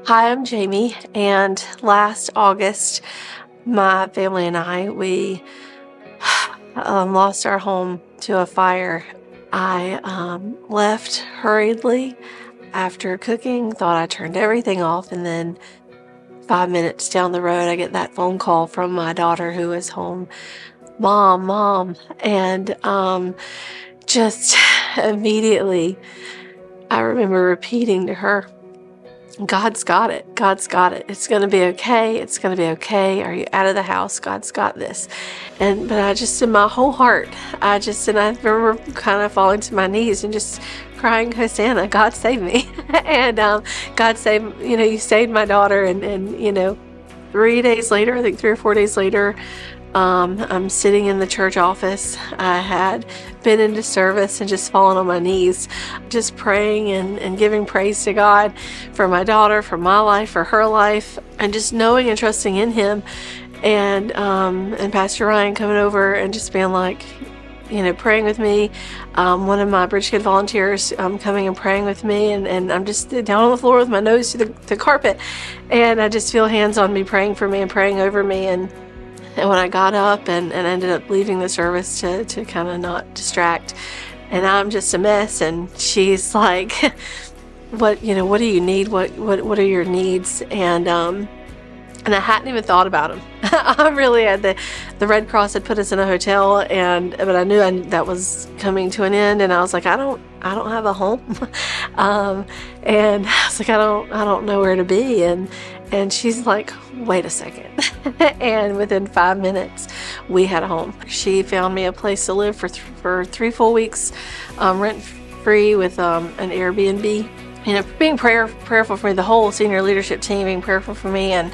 Hi, I'm Jamie, and last August, my family and we lost our home to a fire. I left hurriedly after cooking, thought I turned everything off, and then 5 minutes down the road, I get that phone call from my daughter who was home. Mom, and just immediately, I remember repeating to her, God's got it. God's got it. It's going to be okay. It's going to be okay. Are you out of the house? God's got this. But I just, in my whole heart, and I remember kind of falling to my knees and just crying, Hosanna, God save me. And God saved, you saved my daughter. And 3 days later, I think 3 or 4 days later, I'm sitting in the church office. I had been into service and just fallen on my knees, just praying and giving praise to God for my daughter, for my life, for her life, and just knowing and trusting in Him. And Pastor Ryan coming over and just being like, praying with me. One of my Bridge Kid volunteers coming and praying with me, and I'm just down on the floor with my nose to the carpet, and I just feel hands on me praying for me and praying over me. And when I got up and ended up leaving the service to kind of not distract, and I'm just a mess, and she's like, what do you need? What are your needs? And I hadn't even thought about them. I really had the Red Cross had put us in a hotel, but I knew that was coming to an end, and I was like, I don't have a home, and I was like, I don't know where to be, and she's like, wait a second. And within 5 minutes, we had a home. She found me a place to live for 3 full weeks, rent free with an Airbnb. Being prayerful for me, the whole senior leadership team being prayerful for me, and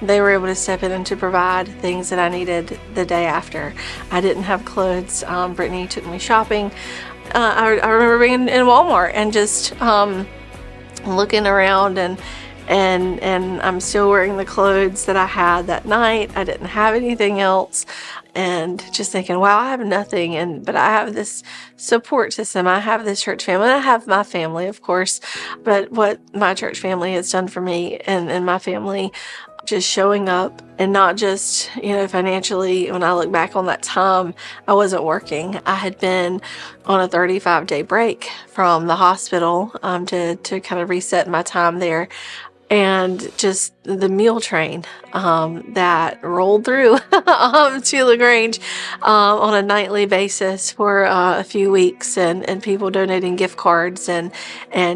they were able to step in and to provide things that I needed the day after. I didn't have clothes. Brittany took me shopping. I remember being in Walmart and just looking around, and I'm still wearing the clothes that I had that night. I didn't have anything else, and just thinking, wow, I have nothing, but I have this support system. I have this church family. I have my family, of course, but what my church family has done for me and my family, just showing up, and not just, financially. When I look back on that time, I wasn't working. I had been on a 35-day break from the hospital to kind of reset my time there. And just the meal train that rolled through to LaGrange on a nightly basis for a few weeks, and people donating gift cards, and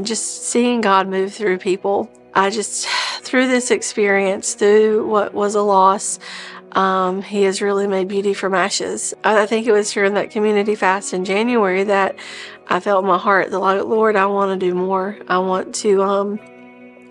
just seeing God move through people. I just, through this experience, through what was a loss, He has really made beauty from ashes. I think it was during that community fast in January that I felt in my heart, Lord, I want to do more. I want to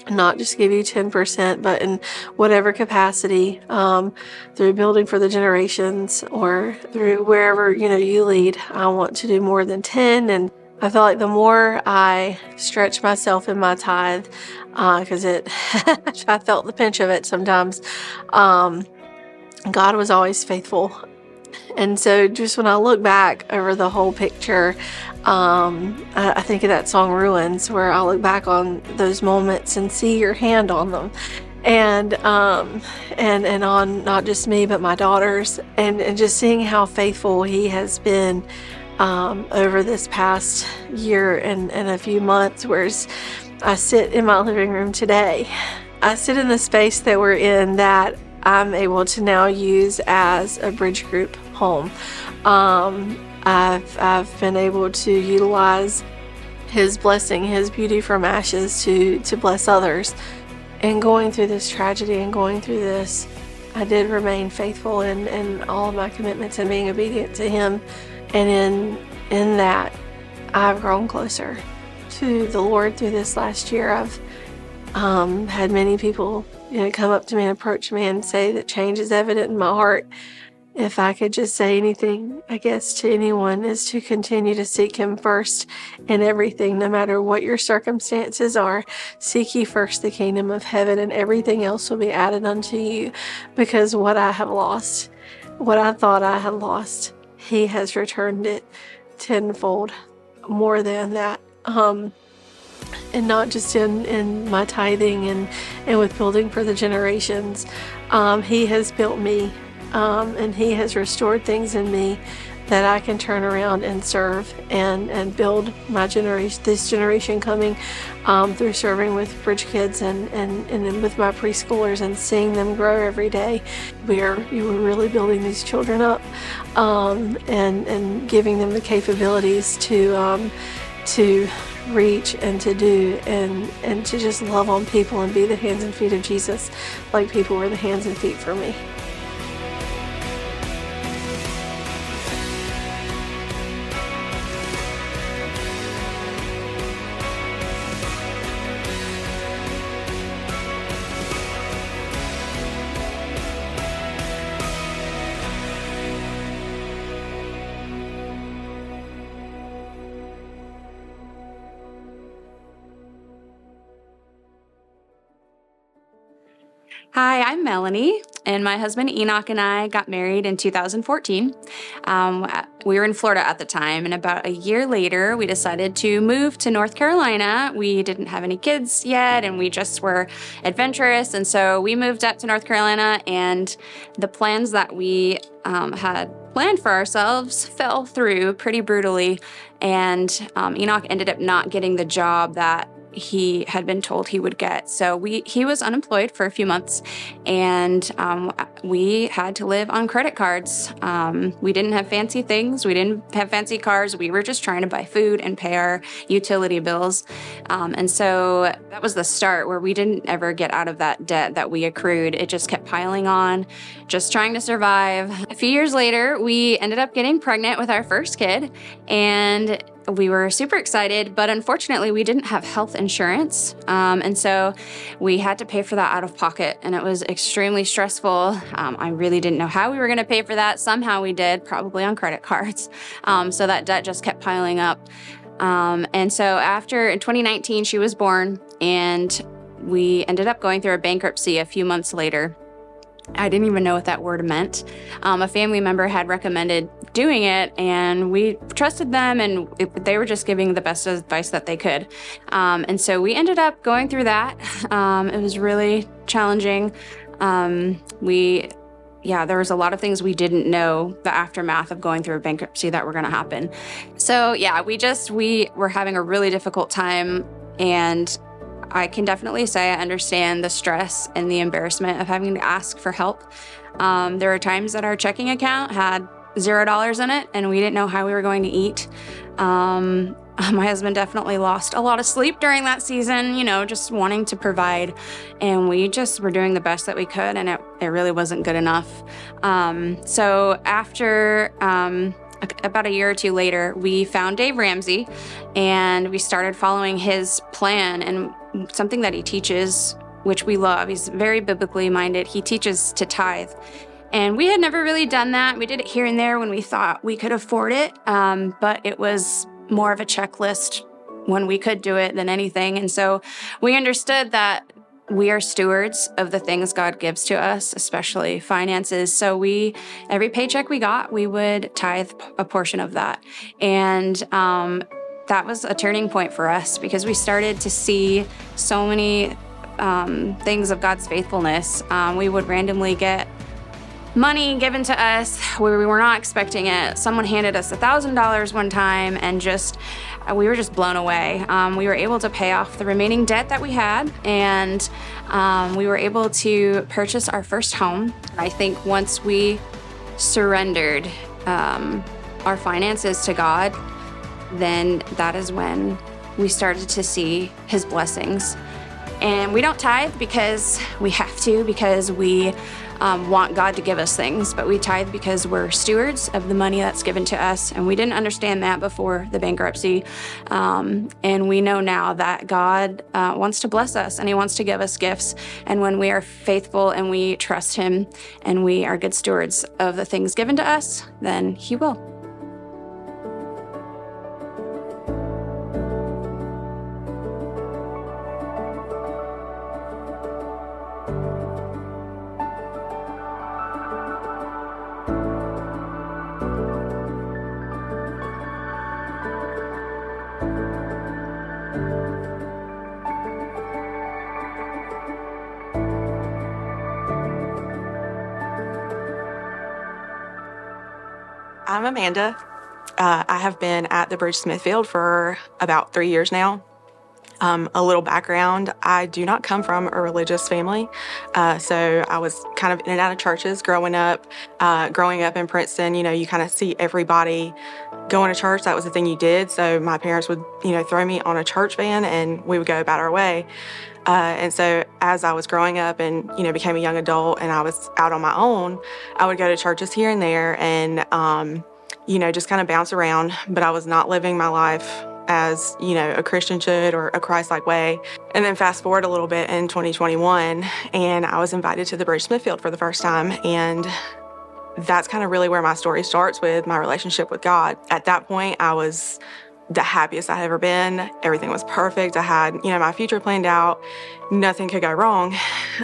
not just give you 10%, but in whatever capacity, through building for the generations or through wherever, you lead. I want to do more than 10. And I feel like the more I stretch myself in my tithe, because I felt the pinch of it sometimes, God was always faithful. And so just when I look back over the whole picture, I think of that song Ruins, where I look back on those moments and see your hand on them, and on not just me, but my daughters, and just seeing how faithful He has been over this past year and a few months. Whereas I sit in my living room today, I sit in the space that we're in that I'm able to now use as a Bridge Group home. I've been able to utilize His blessing, His beauty from ashes to bless others. And going through this tragedy and going through this, I did remain faithful in all of my commitments and being obedient to Him. And in that, I've grown closer to the Lord through this last year. I've had many people come up to me and approach me and say that change is evident in my heart. If I could just say anything, I guess, to anyone, is to continue to seek Him first in everything, no matter what your circumstances are. Seek ye first the kingdom of heaven, and everything else will be added unto you. Because what I have lost, what I thought I had lost, He has returned it tenfold, more than that. and not just in my tithing and with building for the generations. He has built me, and He has restored things in me that I can turn around and serve and build my generation, this generation coming, through serving with Bridge Kids and with my preschoolers and seeing them grow every day. We're really building these children up, and giving them the capabilities to reach and to do and to just love on people and be the hands and feet of Jesus, like people were the hands and feet for me. Hi, I'm Melanie, and my husband Enoch and I got married in 2014. We were in Florida at the time, and about a year later, we decided to move to North Carolina. We didn't have any kids yet, and we just were adventurous, and so we moved up to North Carolina, and the plans that we had planned for ourselves fell through pretty brutally, and Enoch ended up not getting the job that he had been told he would get. So he was unemployed for a few months, and we had to live on credit cards. We didn't have fancy things. We didn't have fancy cars. We were just trying to buy food and pay our utility bills. And so that was the start where we didn't ever get out of that debt that we accrued. It just kept piling on, just trying to survive. A few years later, we ended up getting pregnant with our first kid, and we were super excited, but unfortunately we didn't have health insurance. And so we had to pay for that out of pocket, and it was extremely stressful. I really didn't know how we were going to pay for that. Somehow we did, probably on credit cards. So that debt just kept piling up. And so in 2019, she was born, and we ended up going through a bankruptcy a few months later. I didn't even know what that word meant. A family member had recommended doing it, and we trusted them, and they were just giving the best advice that they could. And so we ended up going through that. It was really challenging. There was a lot of things we didn't know, the aftermath of going through a bankruptcy, that were going to happen. So we were having a really difficult time, and I can definitely say I understand the stress and the embarrassment of having to ask for help. There were times that our checking account had $0 in it, and we didn't know how we were going to eat. My husband definitely lost a lot of sleep during that season, just wanting to provide. And we just were doing the best that we could, and it really wasn't good enough. So after about a year or two later, we found Dave Ramsey, and we started following his plan and something that he teaches, which we love. He's very biblically minded. He teaches to tithe. And we had never really done that. We did it here and there when we thought we could afford it, but it was more of a checklist when we could do it than anything. And so we understood that we are stewards of the things God gives to us, especially finances. So every paycheck we got, we would tithe a portion of that. And that was a turning point for us, because we started to see so many things of God's faithfulness. We would randomly get money given to us where we were not expecting it. Someone handed us $1,000 one time, and we were just blown away. We were able to pay off the remaining debt that we had, and we were able to purchase our first home. I think once we surrendered our finances to God, then that is when we started to see His blessings. And we don't tithe because we have to, because we want God to give us things, but we tithe because we're stewards of the money that's given to us, and we didn't understand that before the bankruptcy. And we know now that God wants to bless us, and He wants to give us gifts. And when we are faithful and we trust Him and we are good stewards of the things given to us, then He will. I'm Amanda. I have been at the Bridge Smithfield for about 3 years now. A little background, I do not come from a religious family, so I was kind of in and out of churches growing up. Growing up in Princeton, you kind of see everybody going to church. That was the thing you did, so my parents would, throw me on a church van and we would go about our way. And so as I was growing up and, became a young adult and I was out on my own, I would go to churches here and there and, just kind of bounce around, but I was not living my life as, a Christian should or a Christ-like way. And then fast forward a little bit in 2021, and I was invited to the Bridge Smithfield for the first time. And that's kind of really where my story starts with my relationship with God. At that point, I was the happiest I had ever been. Everything was perfect. I had, my future planned out. Nothing could go wrong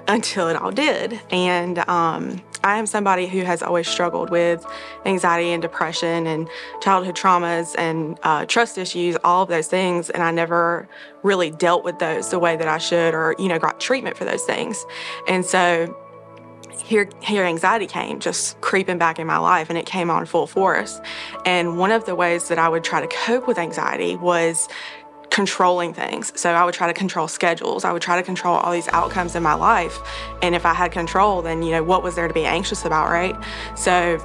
until it all did. And I am somebody who has always struggled with anxiety and depression and childhood traumas and trust issues, all of those things. And I never really dealt with those the way that I should or, got treatment for those things. And so here anxiety came just creeping back in my life, and it came on full force. And one of the ways that I would try to cope with anxiety was controlling things. So I would try to control schedules. I would try to control all these outcomes in my life. And if I had control, then, what was there to be anxious about, right? So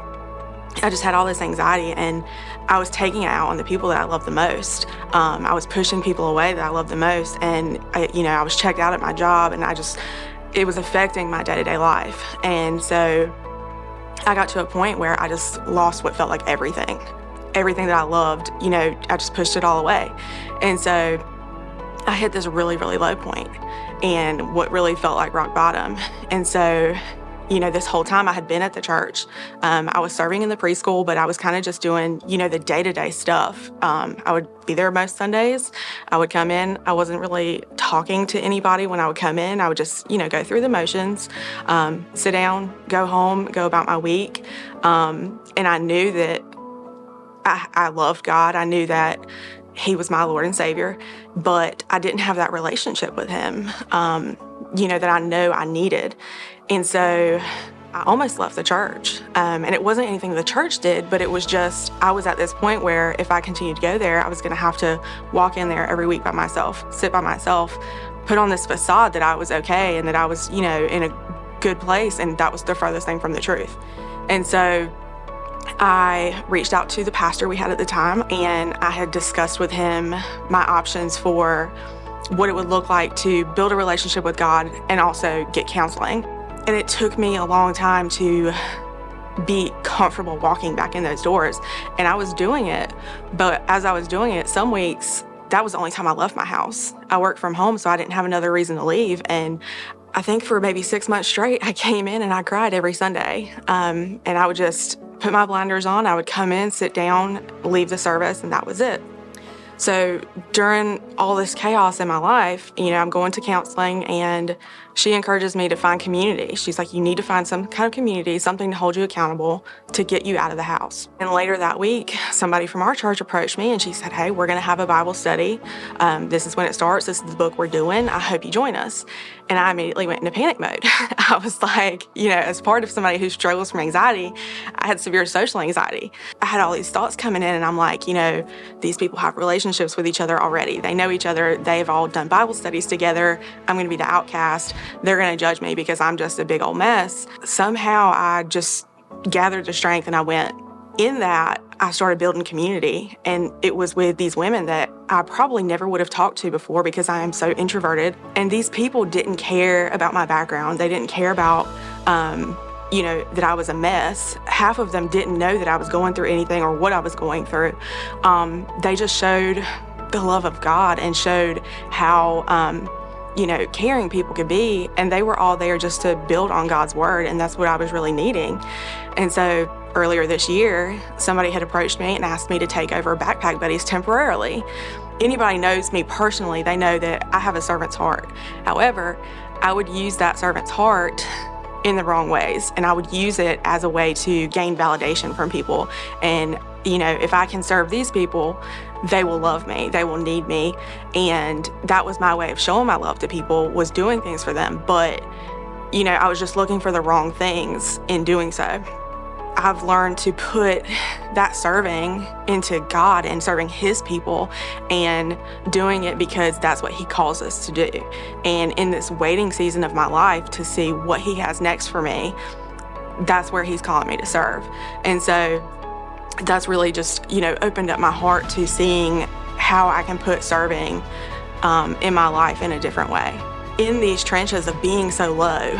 I just had all this anxiety, and I was taking it out on the people that I love the most. I was pushing people away that I love the most. And I was checked out at my job, and it was affecting my day-to-day life. And so I got to a point where I just lost what felt like everything that I loved, I just pushed it all away. And so I hit this really, really low point and what really felt like rock bottom. And so, this whole time I had been at the church. I was serving in the preschool, but I was kind of just doing, the day-to-day stuff. I would be there most Sundays. I would come in. I wasn't really talking to anybody when I would come in. I would just, go through the motions, sit down, go home, go about my week. And I knew that I loved God. I knew that He was my Lord and Savior, but I didn't have that relationship with Him, that I know I needed. And so I almost left the church. And it wasn't anything the church did, but it was just, I was at this point where if I continued to go there, I was going to have to walk in there every week by myself, sit by myself, put on this facade that I was okay and that I was, in a good place. And that was the furthest thing from the truth. And so I reached out to the pastor we had at the time, and I had discussed with him my options for what it would look like to build a relationship with God and also get counseling. And it took me a long time to be comfortable walking back in those doors. And I was doing it, but as I was doing it, some weeks, that was the only time I left my house. I worked from home, so I didn't have another reason to leave. And I think for maybe 6 months straight, I came in and I cried every Sunday. And I would just put my blinders on. I would come in, sit down, leave the service, and that was it. So during all this chaos in my life, I'm going to counseling, and she encourages me to find community. She's like, you need to find some kind of community, something to hold you accountable to get you out of the house. And later that week, somebody from our church approached me and she said, hey, we're going to have a Bible study. This is when it starts. This is the book we're doing. I hope you join us. And I immediately went into panic mode. I was like, as part of somebody who struggles from anxiety, I had severe social anxiety. I had all these thoughts coming in, and I'm like, these people have relationships with each other already. They know each other. They've all done Bible studies together. I'm going to be the outcast. They're going to judge me because I'm just a big old mess. Somehow I just gathered the strength and I went. In that, I started building community, and it was with these women that I probably never would have talked to before because I am so introverted. And these people didn't care about my background. They didn't care about, that I was a mess. Half of them didn't know that I was going through anything or what I was going through. They just showed the love of God and showed how, caring people could be. And they were all there just to build on God's word. And that's what I was really needing. And so earlier this year, somebody had approached me and asked me to take over Backpack Buddies temporarily. Anybody knows me personally, they know that I have a servant's heart. However, I would use that servant's heart in the wrong ways, and I would use it as a way to gain validation from people. And, if I can serve these people, they will love me, they will need me. And that was my way of showing my love to people, was doing things for them. But, I was just looking for the wrong things in doing so. I've learned to put that serving into God and serving His people and doing it because that's what He calls us to do. And in this waiting season of my life to see what He has next for me, that's where He's calling me to serve. And so that's really just, opened up my heart to seeing how I can put serving in my life in a different way. In these trenches of being so low,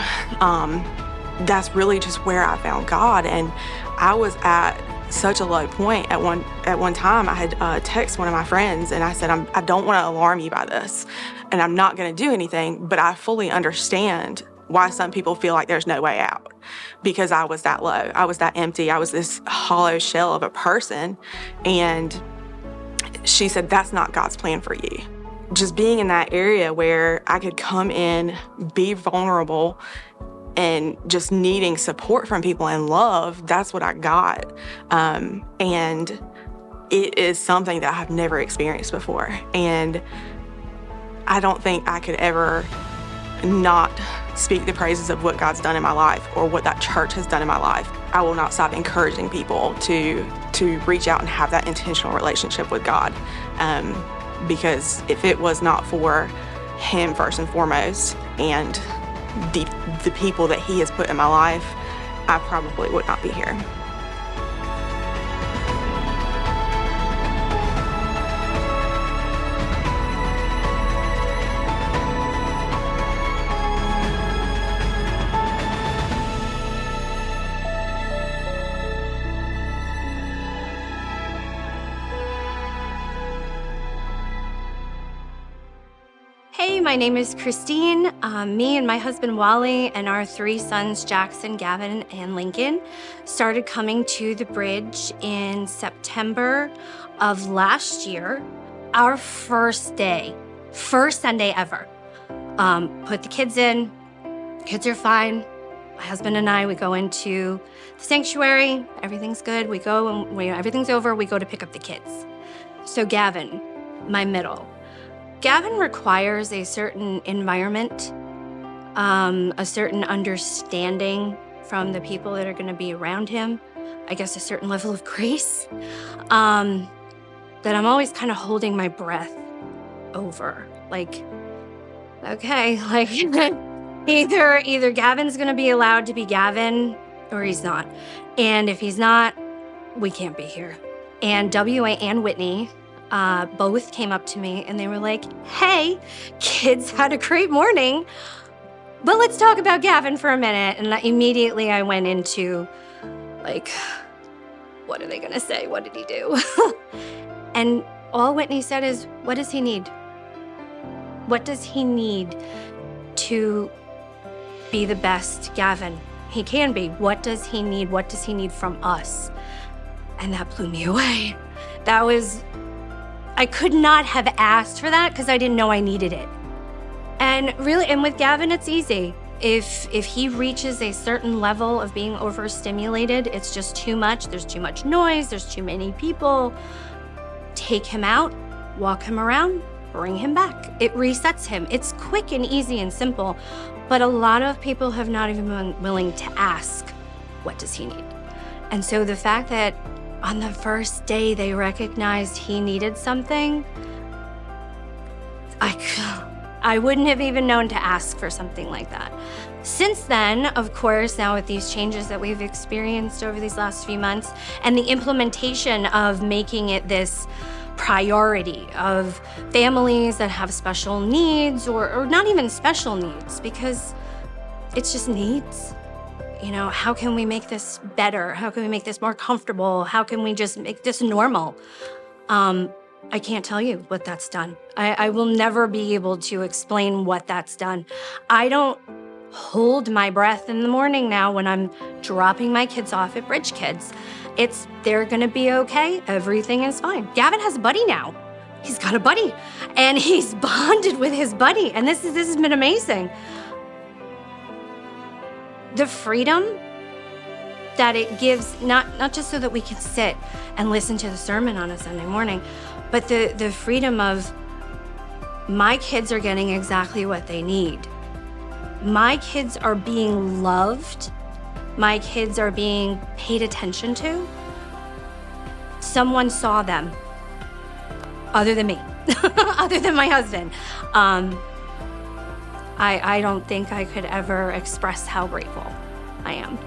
that's really just where I found God. And I was at such a low point at one time. I had texted one of my friends and I said, I don't want to alarm you by this, and I'm not going to do anything, but I fully understand why some people feel like there's no way out, because I was that low. I was that empty. I was this hollow shell of a person. And she said, that's not God's plan for you. Just being in that area where I could come in, be vulnerable, and just needing support from people and love, that's what I got. And it is something that I've never experienced before. And I don't think I could ever not speak the praises of what God's done in my life or what that church has done in my life. I will not stop encouraging people to reach out and have that intentional relationship with God. Because if it was not for Him first and foremost and the people that He has put in my life, I probably would not be here. Hey, my name is Christine. Me and my husband Wally and our 3 sons, Jackson, Gavin, and Lincoln, started coming to the Bridge in September of last year. Our first Sunday ever. Put the kids in, kids are fine. My husband and I, we go into the sanctuary, everything's good. We go and everything's over, we go to pick up the kids. So Gavin, my middle. Gavin requires a certain environment, a certain understanding from the people that are going to be around him. I guess a certain level of grace that I'm always kind of holding my breath over. Like, okay, like either Gavin's going to be allowed to be Gavin or he's not. And if he's not, we can't be here. And W.A. and Whitney both came up to me and they were like, hey, kids had a great morning, but let's talk about Gavin for a minute. And immediately I went into like, what are they gonna say? What did he do? And all Whitney said is, what does he need? What does he need to be the best Gavin he can be? What does he need? What does he need from us? And that blew me away. I could not have asked for that because I didn't know I needed it. And with Gavin, it's easy. If he reaches a certain level of being overstimulated, it's just too much. There's too much noise. There's too many people. Take him out, walk him around, bring him back. It resets him. It's quick and easy and simple. But a lot of people have not even been willing to ask, what does he need? And so the fact that on the first day they recognized he needed something, I wouldn't have even known to ask for something like that. Since then, of course, now with these changes that we've experienced over these last few months and the implementation of making it this priority of families that have special needs or not even special needs, because it's just needs. How can we make this better? How can we make this more comfortable? How can we just make this normal? I can't tell you what that's done. I will never be able to explain what that's done. I don't hold my breath in the morning now when I'm dropping my kids off at Bridge Kids. They're gonna be okay. Everything is fine. Gavin has a buddy now. He's got a buddy and he's bonded with his buddy. And this has been amazing. The freedom that it gives, not just so that we can sit and listen to the sermon on a Sunday morning, but the freedom of my kids are getting exactly what they need. My kids are being loved my kids are being paid attention to. Someone saw them, other than me, other than my husband. I don't think I could ever express how grateful I am.